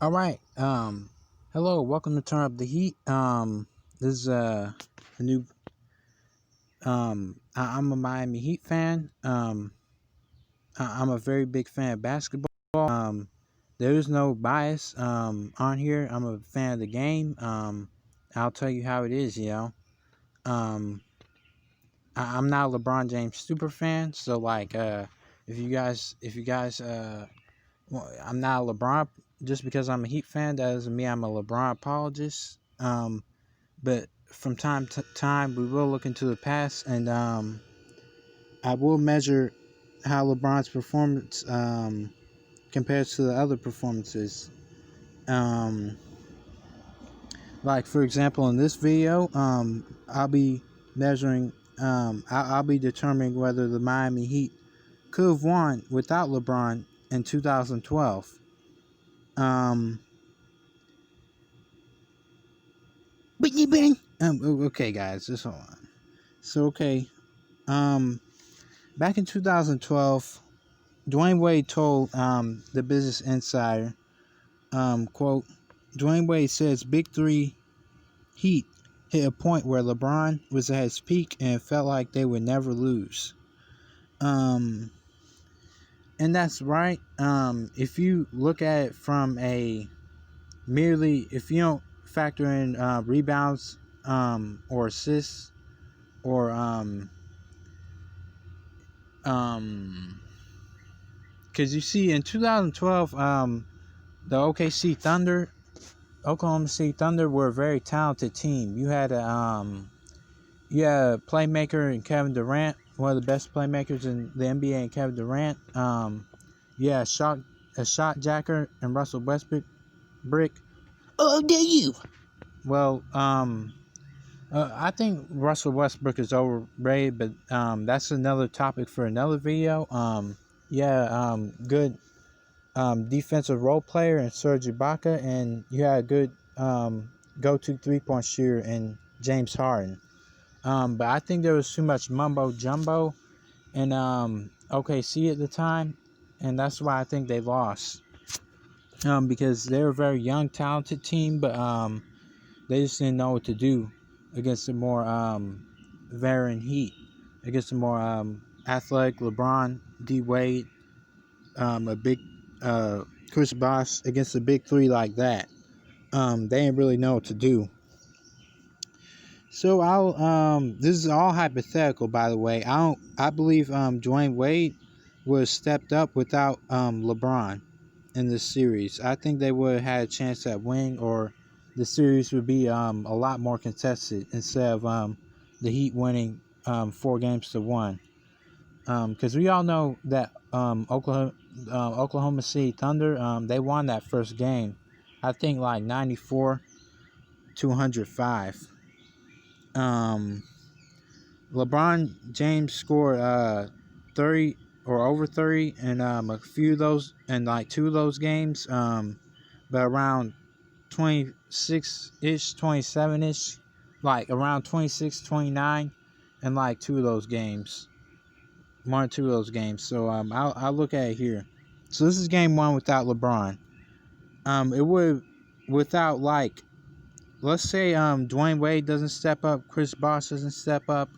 All right. Hello. Welcome to Turn Up the Heat. This is a new. I'm a Miami Heat fan. I'm a very big fan of basketball. There is no bias. On here, I'm a fan of the game. I'll tell you how it is. Um, I'm not a LeBron James super fan. So like, if you guys, well, I'm not a LeBron. Just because I'm a Heat fan, that doesn't mean I'm a LeBron apologist. But from time to time, we will look into the past, and I will measure how LeBron's performance compares to the other performances. Um, like for example, in this video, I'll be measuring. I'll be determining whether the Miami Heat could have won without LeBron in 2012. Um, okay, guys, just hold on. So okay, um, back in 2012. Dwayne Wade told the Business Insider, quote, Dwayne Wade says Big Three Heat hit a point where LeBron was at his peak and it felt like they would never lose. Um, and that's right. If you look at it from if you don't factor in rebounds or assists or um, because you see in 2012, the Oklahoma City Thunder were a very talented team. You had a playmaker in Kevin Durant, one of the best playmakers in the NBA in Kevin Durant. You had a shot jacker and Russell Westbrook. Oh, dare you? Well, I think Russell Westbrook is overrated, but that's another topic for another video. Good defensive role player in Serge Ibaka, and you had a good go-to three-point shooter in James Harden. But I think there was too much mumbo jumbo in OKC at the time, and that's why I think they lost. Because they're a very young, talented team, but they just didn't know what to do against the more veteran Heat, against the more athletic LeBron, D Wade, a big Chris Bosh, against the big three like that. They didn't really know what to do. So I'll this is all hypothetical, by the way. I believe Dwayne Wade would have stepped up without LeBron in this series. I think they would have had a chance at winning, or the series would be a lot more contested instead of the Heat winning 4-1. Because we all know that Oklahoma City Thunder, they won that first game, I think like 94 to 105. Um, LeBron James scored 30 or over 30 in a few of those, and like two of those games, but around 26-ish, 27-ish, like around 26, 29, and like two of those games, one or two of those games. So I'll look at it here. So this is game one without LeBron. It would, without, like, let's say Dwayne Wade doesn't step up, Chris Bosh doesn't step up,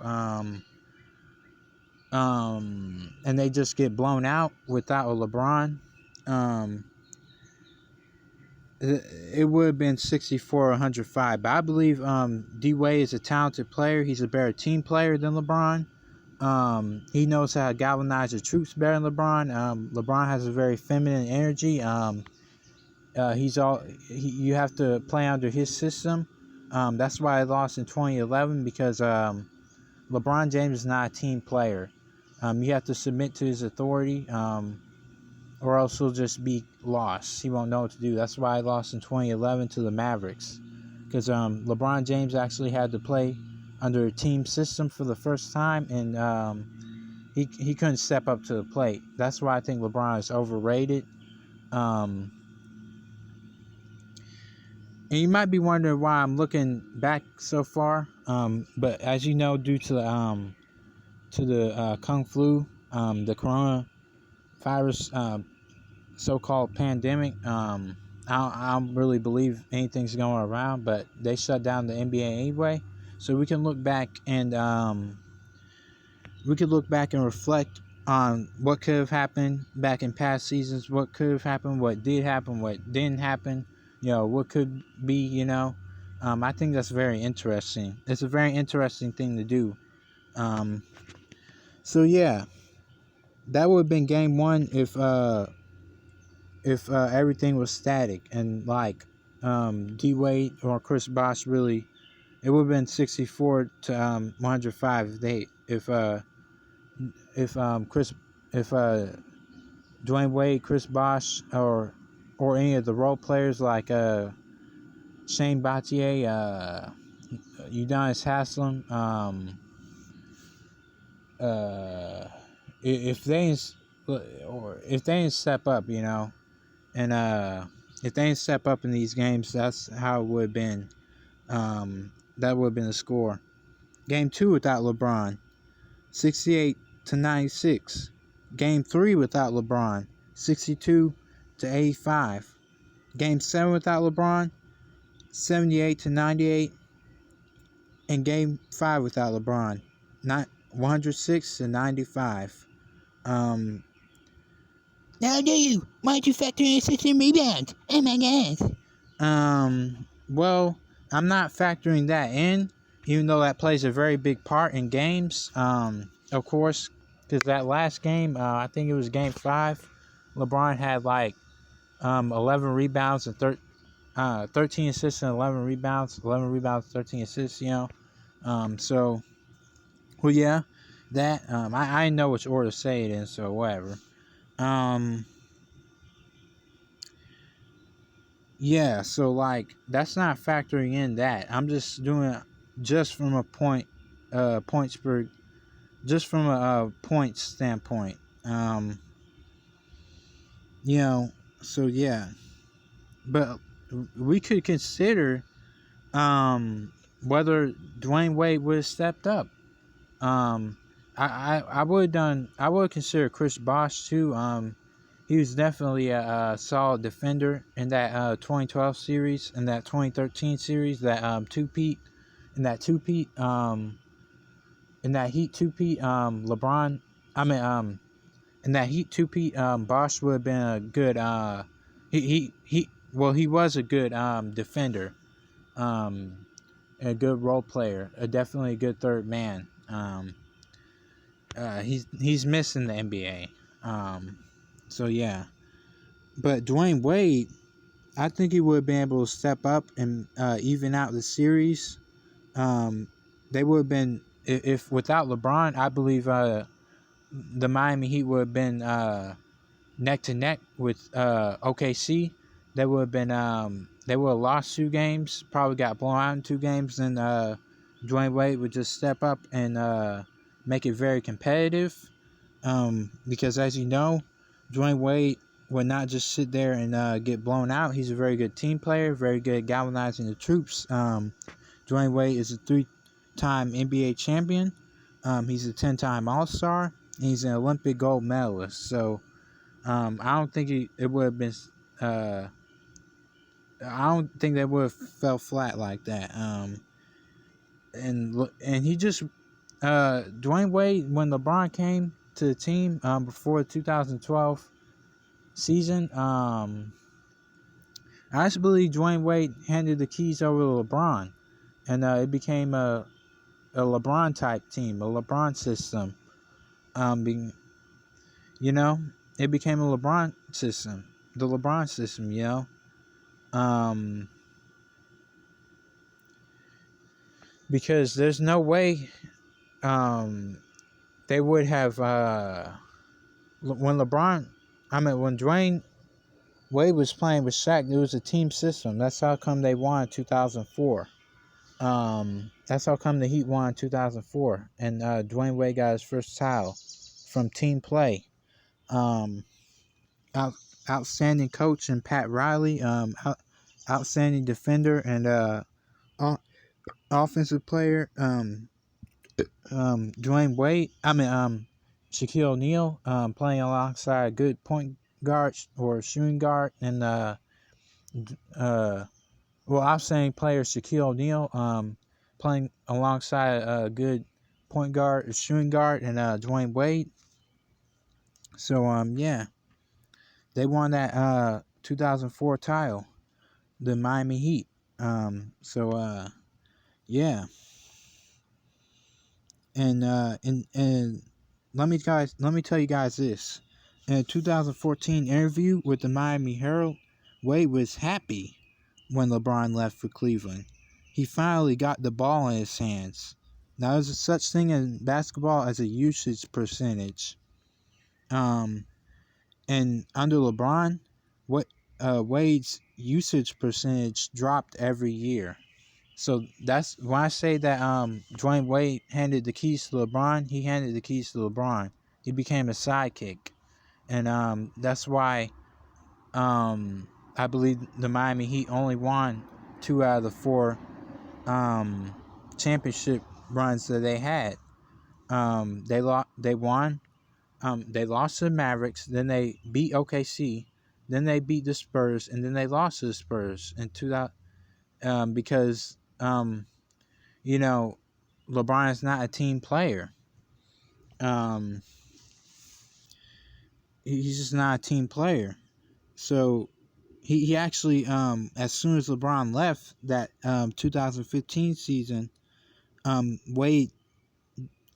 and they just get blown out without a LeBron. Um, it would have been 64 105. But I believe D Wade is a talented player. He's a better team player than LeBron. He knows how to galvanize the troops better than LeBron. LeBron has a very feminine energy. You have to play under his system. That's why I lost in 2011, because LeBron James is not a team player. You have to submit to his authority, or else he'll just be lost. He won't know what to do. That's why I lost in 2011 to the Mavericks, because LeBron James actually had to play under a team system for the first time, and he couldn't step up to the plate. That's why I think LeBron is overrated. Um, and you might be wondering why I'm looking back so far, but as you know, due to the Kung Flu, the coronavirus so-called pandemic, I don't really believe anything's going around, but they shut down the NBA anyway. So we can look back and reflect on what could have happened back in past seasons, what could have happened, what did happen, what didn't happen, what could be, I think that's very interesting. It's a very interesting thing to do. So yeah, that would have been game one if everything was static and like D Wade or Chris Bosh really, it would have been 64 to 105 if Chris if Dwayne Wade, Chris Bosh, or any of the role players like Shane Battier, Udonis Haslam, if they didn't step up, and if they didn't step up in these games, that's how it would have been. That would have been the score. Game 2 without LeBron, 68 to 96. Game 3 without LeBron, 62 to 85. Game 7 without LeBron, 78 to 98. And Game 5 without LeBron, 106 to 95. Now do you? Why'd you factor in assist and rebounds? Oh my god. Well, I'm not factoring that in, even though that plays a very big part in games. Of course, because that last game, I think it was Game 5, LeBron had like 11 rebounds and 13 assists and 11 rebounds. 11 rebounds, 13 assists, So, well, yeah, that, I know which order to say it in, so whatever. Yeah, so like that's not factoring in that. I'm just doing it just from a points per, just from a points standpoint. You know, so yeah, but we could consider whether Dwayne Wade would have stepped up. I would have done. I would consider Chris Bosh too. He was definitely a solid defender in that 2012 series, in that 2013 series, that two-peat, in that two-peat, in that Heat two-peat, LeBron, in that Heat two-peat, Bosh would have been a good, he was a good defender, a good role player, definitely a good third man. He's missing the NBA. So yeah, but Dwayne Wade, I think he would have been able to step up and even out the series. They would have been, if without LeBron, I believe the Miami Heat would have been neck to neck with OKC. They would have been they would have lost 2 games, probably got blown out in 2 games. Then Dwayne Wade would just step up and make it very competitive. Because as you know, Dwayne Wade would not just sit there and get blown out. He's a very good team player, very good at galvanizing the troops. Dwayne Wade is a 3-time NBA champion. He's a 10-time All-Star. And he's an Olympic gold medalist. So I don't think it would have been. I don't think that would have fell flat like that. And he just Dwayne Wade, when LeBron came to the team before the 2012 season, I just believe Dwayne Wade handed the keys over to LeBron, and it became a LeBron type team, a LeBron system. It became a LeBron system, the LeBron system. Because there's no way they would have when Dwayne Wade was playing with Shaq, it was a team system. That's how come they won in 2004. That's how come the Heat won in 2004, and Dwayne Wade got his first title from team play. Outstanding coach and Pat Riley, outstanding defender and offensive player, Dwayne Wade. Shaquille O'Neal, playing alongside a good point guard or shooting guard, and uh, well, I'm saying player Shaquille O'Neal, playing alongside a good point guard, a shooting guard, and Dwayne Wade. So yeah, they won that 2004 title, the Miami Heat. So yeah, and let me tell you guys this. In a 2014 interview with the Miami Herald, Wade was happy when LeBron left for Cleveland. He finally got the ball in his hands. Now, there's a such thing in basketball as a usage percentage. Um, and under LeBron, what Wade's usage percentage dropped every year. So that's when I say that Dwayne Wade handed the keys to LeBron. He handed the keys to LeBron. He became a sidekick, and that's why I believe the Miami Heat only won 2 out of the 4 um, championship runs that they had. They won. They lost to the Mavericks. Then they beat OKC. Then they beat the Spurs, and then they lost to the Spurs in 2000. Because you know, LeBron is not a team player. Um, he's just not a team player. So he actually as soon as LeBron left that 2015 season, Wade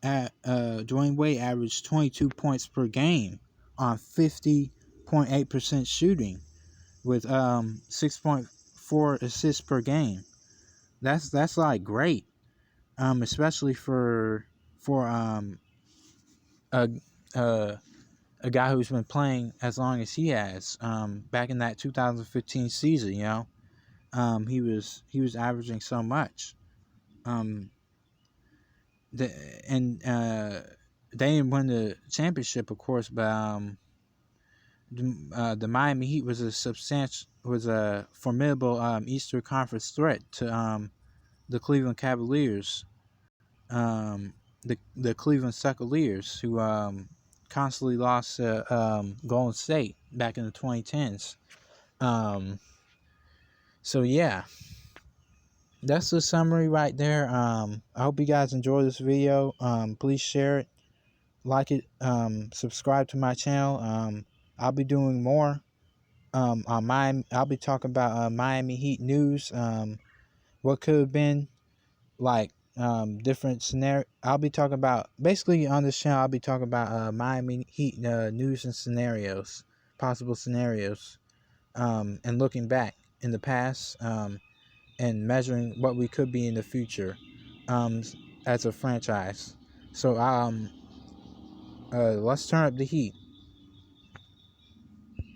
Dwayne Wade averaged 22 points per game on 50.8% shooting with 6.4 assists per game. That's like great. Especially for a, a a guy who's been playing as long as he has. Back in that 2015 season, he was averaging so much. Um, the, and they didn't win the championship, of course, but the Miami Heat was a formidable Eastern Conference threat to the Cleveland Cavaliers, the Cleveland Suckers, who constantly lost to Golden State back in the 2010s. Um, so yeah, that's the summary right there. I hope you guys enjoy this video. Please share it, like it, subscribe to my channel. I'll be doing more. On Miami, I'll be talking about Miami Heat news. What could have been like different scenario. I'll be talking about basically on this channel. I'll be talking about Miami Heat news and scenarios, possible scenarios, and looking back in the past. And measuring what we could be in the future um, as a franchise. So let's turn up the heat.